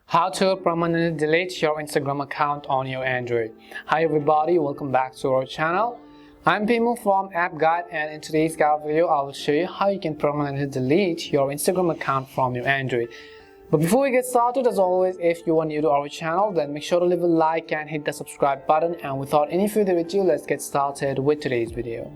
How to permanently delete your Instagram account on your Android. Hi everybody, welcome back to our channel. I'm Pimu from App Guide, and in today's guide video I will show you how you can permanently delete your Instagram account from your Android. But before we get started, as always, if you are new to our channel, then make sure to leave a like and hit the subscribe button. And without any further ado, let's get started with today's video.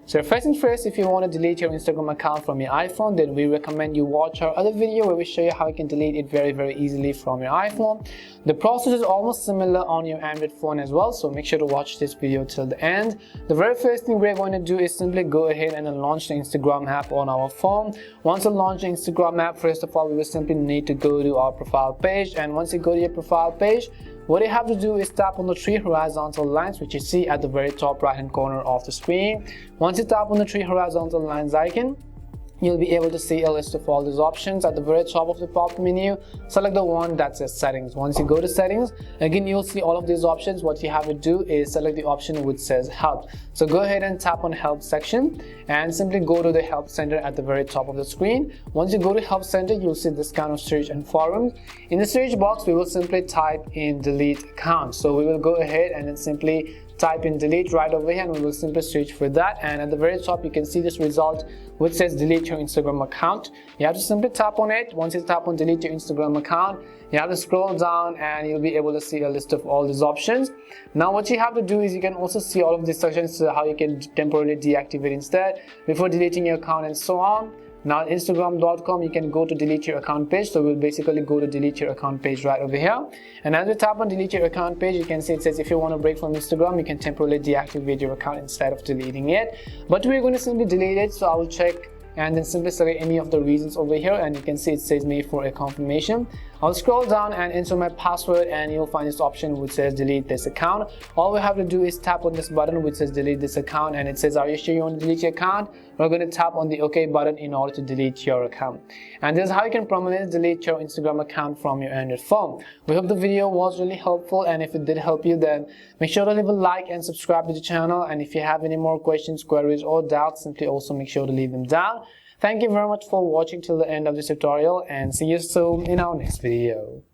So first things first, if you want to delete your Instagram account from your iPhone, then we recommend you watch our other video where we show you how you can delete it very easily from your iPhone. The process is almost similar on your Android phone as well, so make sure to watch this video till the end. The very first thing we're going to do is simply go ahead and launch the Instagram app on our phone. Once you launch the Instagram app, first of all, we will simply need to go to our profile page, and once you go to your profile page, what you have to do is tap on the three horizontal lines which you see at the very top right hand corner of the screen. Once you tap on the three horizontal lines icon, you'll be able to see a list of all these options. At the very top of the pop-up menu, select the one that says settings. Once you go to settings, again you'll see all of these options. What you have to do is select the option which says help. So go ahead and tap on help section and simply go to the help center at the very top of the screen. Once you go to help center, you'll see this kind of search and forums. In the search box, we will simply type in delete account. So we will go ahead and then simply type in delete right over here, and we will simply search for that. And at the very top you can see this result which says delete your Instagram account. You have to simply tap on it. Once you tap on delete your Instagram account, you have to scroll down and you'll be able to see a list of all these options. Now what you have to do is you can also see all of these sections, how you can temporarily deactivate instead before deleting your account and so on. Now Instagram.com, you can go to delete your account page. So we'll basically go to delete your account page right over here, and as we tap on delete your account page, you can see it says if you want to break from Instagram, you can temporarily deactivate your account instead of deleting it. But we're going to simply delete it, so I will check and then simply select any of the reasons over here, and you can see it says me for a confirmation. I'll scroll down and enter my password, and you'll find this option which says delete this account. All we have to do is tap on this button which says delete this account, and it says are you sure you want to delete your account? We're going to tap on the OK button in order to delete your account. And this is how you can permanently delete your Instagram account from your Android phone. We hope the video was really helpful, and if it did help you, then make sure to leave a like and subscribe to the channel. And if you have any more questions, queries or doubts, simply also make sure to leave them down. Thank you very much for watching till the end of this tutorial, and see you soon in our next video.